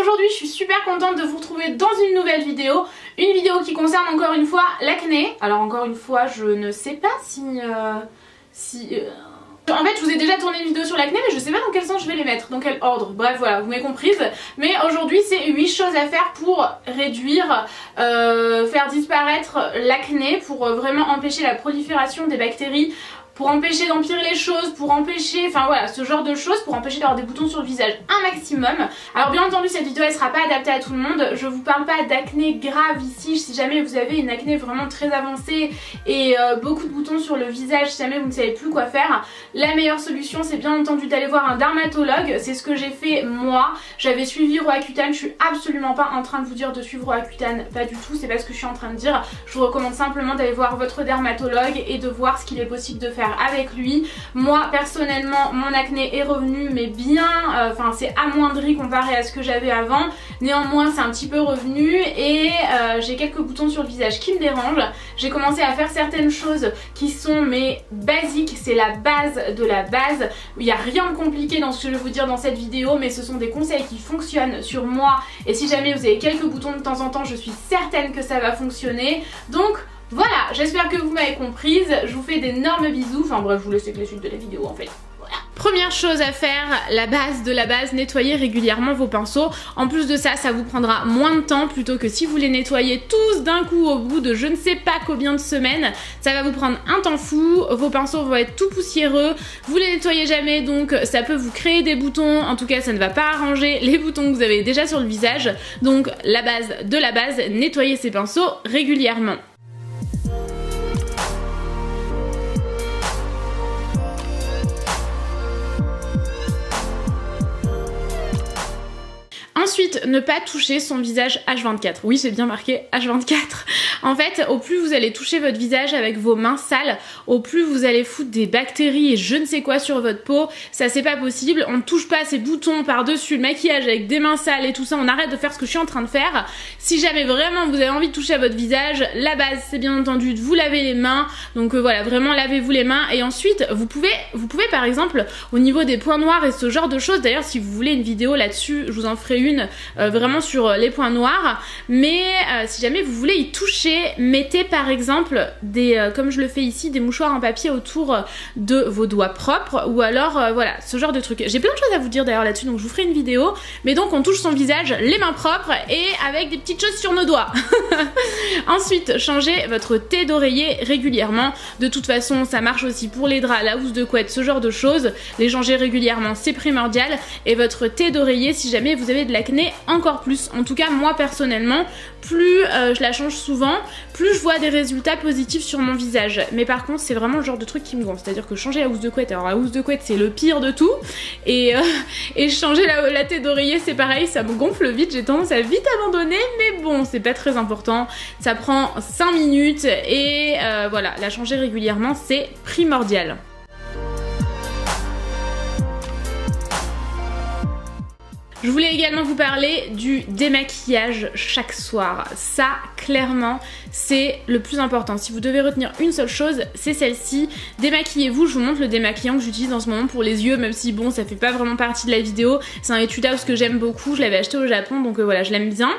aujourd'hui je suis super contente de vous retrouver dans une nouvelle vidéo. Une vidéo qui concerne encore une fois l'acné. Alors encore une fois je ne sais pas En fait je vous ai déjà tourné une vidéo sur l'acné mais je sais pas dans quel sens je vais les mettre, dans quel ordre. Bref voilà, vous m'avez comprise. Mais aujourd'hui c'est 8 choses à faire pour réduire, faire disparaître l'acné, pour vraiment empêcher la prolifération des bactéries, pour empêcher d'empirer les choses, pour empêcher, enfin voilà, ce genre de choses, pour empêcher d'avoir des boutons sur le visage un maximum. Alors bien entendu cette vidéo elle sera pas adaptée à tout le monde, je vous parle pas d'acné grave ici, si jamais vous avez une acné vraiment très avancée et beaucoup de boutons sur le visage, si jamais vous ne savez plus quoi faire, la meilleure solution c'est bien entendu d'aller voir un dermatologue, c'est ce que j'ai fait moi. J'avais suivi Roaccutane, je suis absolument pas en train de vous dire de suivre Roaccutane, pas du tout, c'est pas ce que je suis en train de dire. Je vous recommande simplement d'aller voir votre dermatologue et de voir ce qu'il est possible de faire avec lui. Moi personnellement mon acné est revenu mais bien, enfin c'est amoindri comparé à ce que j'avais avant, néanmoins c'est un petit peu revenu et j'ai quelques boutons sur le visage qui me dérangent. J'ai commencé à faire certaines choses qui sont mais basiques, c'est la base de la base, il n'y a rien de compliqué dans ce que je vais vous dire dans cette vidéo mais ce sont des conseils qui fonctionnent sur moi et si jamais vous avez quelques boutons de temps en temps je suis certaine que ça va fonctionner. Donc voilà, j'espère que vous m'avez comprise, je vous fais d'énormes bisous, enfin bref je vous laisse avec les suites de la vidéo en fait. Voilà. Première chose à faire, la base de la base, nettoyer régulièrement vos pinceaux. En plus de ça, ça vous prendra moins de temps plutôt que si vous les nettoyez tous d'un coup au bout de je ne sais pas combien de semaines. Ça va vous prendre un temps fou, vos pinceaux vont être tout poussiéreux, vous les nettoyez jamais donc ça peut vous créer des boutons. En tout cas ça ne va pas arranger les boutons que vous avez déjà sur le visage. Donc la base de la base, nettoyez ces pinceaux régulièrement. Ensuite, ne pas toucher son visage H24. Oui, c'est bien marqué H24. En fait, au plus vous allez toucher votre visage avec vos mains sales, au plus vous allez foutre des bactéries et je ne sais quoi sur votre peau. Ça, c'est pas possible. On ne touche pas ces boutons par-dessus le maquillage avec des mains sales et tout ça. On arrête de faire ce que je suis en train de faire. Si jamais vraiment vous avez envie de toucher à votre visage, la base, c'est bien entendu de vous laver les mains. Donc voilà, vraiment lavez-vous les mains. Et ensuite, vous pouvez par exemple, au niveau des points noirs et ce genre de choses, d'ailleurs, si vous voulez une vidéo là-dessus, je vous en ferai une vraiment sur les points noirs, mais si jamais vous voulez y toucher, mettez par exemple des, comme je le fais ici, des mouchoirs en papier autour de vos doigts propres ou alors voilà, ce genre de trucs. J'ai plein de choses à vous dire d'ailleurs là-dessus donc je vous ferai une vidéo, mais donc on touche son visage les mains propres et avec des petites choses sur nos doigts. Ensuite, changez votre thé d'oreiller régulièrement, de toute façon ça marche aussi pour les draps, la housse de couette, ce genre de choses, les changer régulièrement c'est primordial et votre thé d'oreiller si jamais vous avez de l'acné encore plus. En tout cas moi personnellement plus je la change souvent, plus je vois des résultats positifs sur mon visage. Mais par contre c'est vraiment le genre de truc qui me gonfle, c'est à dire que changer la housse de couette, alors la housse de couette c'est le pire de tout et changer la tête d'oreiller c'est pareil, ça me gonfle vite, j'ai tendance à vite abandonner mais bon c'est pas très important, ça prend 5 minutes et voilà, la changer régulièrement c'est primordial. Je voulais également vous parler du démaquillage chaque soir. Ça, clairement, c'est le plus important. Si vous devez retenir une seule chose, c'est celle-ci. Démaquillez-vous. Je vous montre le démaquillant que j'utilise en ce moment pour les yeux, même si bon, ça fait pas vraiment partie de la vidéo. C'est un Etude House que j'aime beaucoup. Je l'avais acheté au Japon, donc voilà, je l'aime bien.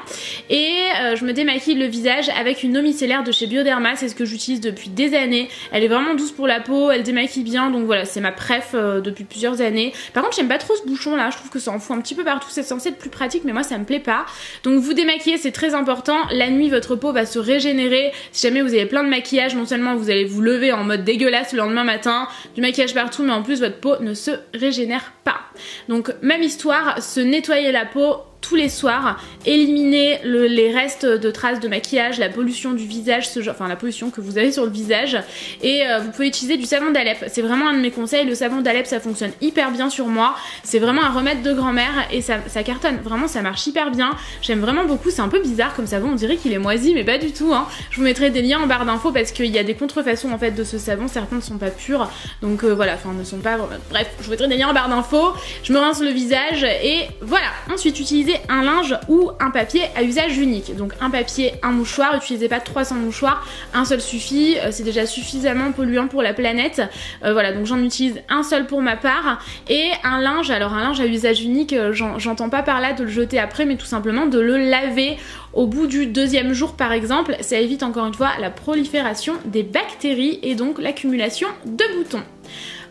Et je me démaquille le visage avec une eau micellaire de chez Bioderma. C'est ce que j'utilise depuis des années. Elle est vraiment douce pour la peau, elle démaquille bien, donc voilà, c'est ma préf depuis plusieurs années. Par contre, j'aime pas trop ce bouchon là. Je trouve que ça en fout un petit peu partout. C'est censé être plus pratique mais moi ça me plaît pas. Donc vous démaquillez, c'est très important. La nuit votre peau va se régénérer. Si jamais vous avez plein de maquillage, non seulement vous allez vous lever en mode dégueulasse le lendemain matin, du maquillage partout, mais en plus votre peau ne se régénère pas. Donc même histoire, se nettoyer la peau tous les soirs, éliminer les restes de traces de maquillage, la pollution du visage, enfin la pollution que vous avez sur le visage et vous pouvez utiliser du savon d'Alep, c'est vraiment un de mes conseils, le savon d'Alep ça fonctionne hyper bien sur moi, c'est vraiment un remède de grand-mère et ça cartonne, vraiment ça marche hyper bien, j'aime vraiment beaucoup, c'est un peu bizarre comme savon, on dirait qu'il est moisi mais pas du tout hein. Je vous mettrai des liens en barre d'infos parce qu'il y a des contrefaçons en fait de ce savon, certains ne sont pas purs donc voilà, enfin ne sont pas, bref je vous mettrai des liens en barre d'infos, je me rince le visage et voilà, ensuite utilisez utiliser un linge ou un papier à usage unique. Donc un papier, un mouchoir, n'utilisez pas 300 mouchoirs, un seul suffit, c'est déjà suffisamment polluant pour la planète. Voilà, donc j'en utilise un seul pour ma part. Et un linge, alors un linge à usage unique, j'entends pas par là de le jeter après, mais tout simplement de le laver au bout du 2e jour par exemple. Ça évite encore une fois la prolifération des bactéries et donc l'accumulation de boutons.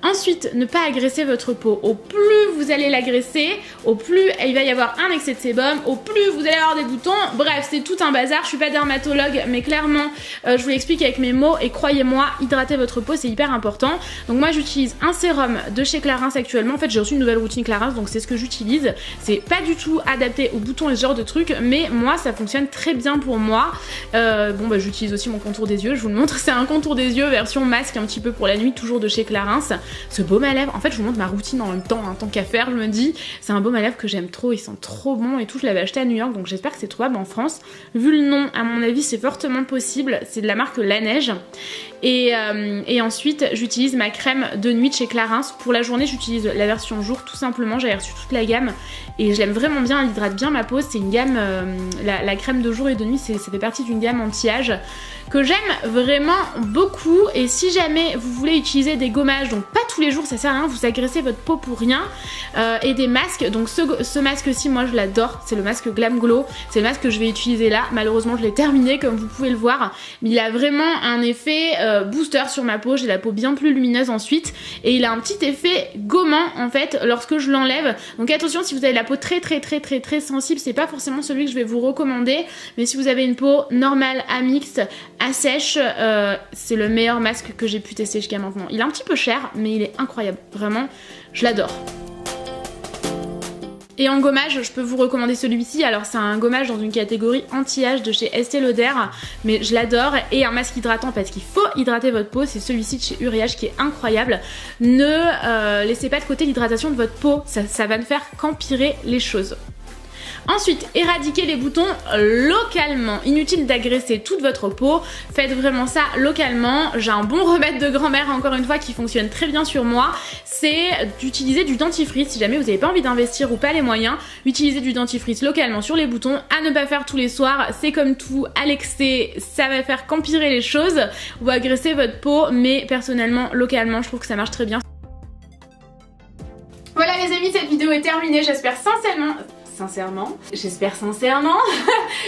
Ensuite, ne pas agresser votre peau. Au plus vous allez l'agresser, au plus il va y avoir un excès de sébum, au plus vous allez avoir des boutons. Bref, c'est tout un bazar. Je suis pas dermatologue, mais clairement, je vous l'explique avec mes mots. Et croyez-moi, hydrater votre peau, c'est hyper important. Donc moi, j'utilise un sérum de chez Clarins actuellement. En fait, j'ai reçu une nouvelle routine Clarins, donc c'est ce que j'utilise. C'est pas du tout adapté aux boutons et ce genre de trucs, mais moi, ça fonctionne très bien pour moi. J'utilise aussi mon contour des yeux. Je vous le montre. C'est un contour des yeux version masque, un petit peu pour la nuit, toujours de chez Clarins. Ce baume à lèvres, en fait je vous montre ma routine en même temps, tant qu'à faire, je me dis, c'est un baume à lèvres que j'aime trop, il sent trop bon et tout, je l'avais acheté à New York, donc j'espère que c'est trouvable en France. Vu le nom, à mon avis c'est fortement possible, c'est de la marque La Neige. Et ensuite j'utilise ma crème de nuit de chez Clarins. Pour la journée j'utilise la version jour tout simplement, j'avais reçu toute la gamme et je l'aime vraiment bien, elle hydrate bien ma peau, c'est une gamme, la crème de jour et de nuit, ça fait partie d'une gamme anti-âge que j'aime vraiment beaucoup. Et si jamais vous voulez utiliser des gommages, donc pas tous les jours, ça sert à rien, vous agressez votre peau pour rien, et des masques, donc ce masque-ci moi je l'adore, c'est le masque Glam Glow, c'est le masque que je vais utiliser là, malheureusement je l'ai terminé comme vous pouvez le voir, mais il a vraiment un effet booster sur ma peau, j'ai la peau bien plus lumineuse ensuite, et il a un petit effet gommant en fait lorsque je l'enlève. Donc attention, si vous avez la peau très sensible, c'est pas forcément celui que je vais vous recommander, mais si vous avez une peau normale à mixte, à sèche, c'est le meilleur masque que j'ai pu tester jusqu'à maintenant. Il est un petit peu cher, mais il est incroyable, vraiment, je l'adore. Et en gommage, je peux vous recommander celui-ci. Alors c'est un gommage dans une catégorie anti-âge de chez Estée Lauder, mais je l'adore. Et un masque hydratant parce qu'il faut hydrater votre peau, c'est celui-ci de chez Uriage qui est incroyable. Ne laissez pas de côté l'hydratation de votre peau, ça va ne faire qu'empirer les choses. Ensuite, éradiquer les boutons localement. Inutile d'agresser toute votre peau, faites vraiment ça localement. J'ai un bon remède de grand-mère encore une fois qui fonctionne très bien sur moi, c'est d'utiliser du dentifrice. Si jamais vous n'avez pas envie d'investir ou pas les moyens, utilisez du dentifrice localement sur les boutons, à ne pas faire tous les soirs, c'est comme tout, à l'excès, ça va faire qu'empirer les choses ou agresser votre peau, mais personnellement, localement, je trouve que ça marche très bien. Voilà les amis, cette vidéo est terminée, j'espère j'espère sincèrement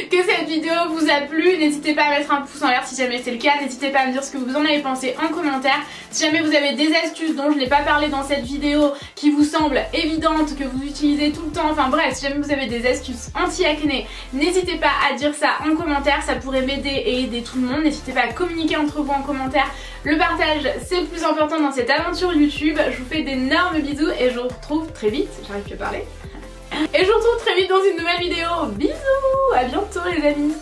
que cette vidéo vous a plu. N'hésitez pas à mettre un pouce en l'air si jamais c'est le cas, n'hésitez pas à me dire ce que vous en avez pensé en commentaire. Si jamais vous avez des astuces dont je n'ai pas parlé dans cette vidéo qui vous semblent évidentes, que vous utilisez tout le temps, enfin bref, si jamais vous avez des astuces anti-acné, n'hésitez pas à dire ça en commentaire, ça pourrait m'aider et aider tout le monde. N'hésitez pas à communiquer entre vous en commentaire, le partage c'est le plus important dans cette aventure YouTube. Je vous fais d'énormes bisous et je vous retrouve très vite, j'arrive plus à parler. Et je vous retrouve très vite dans une nouvelle vidéo. Bisous, à bientôt les amis.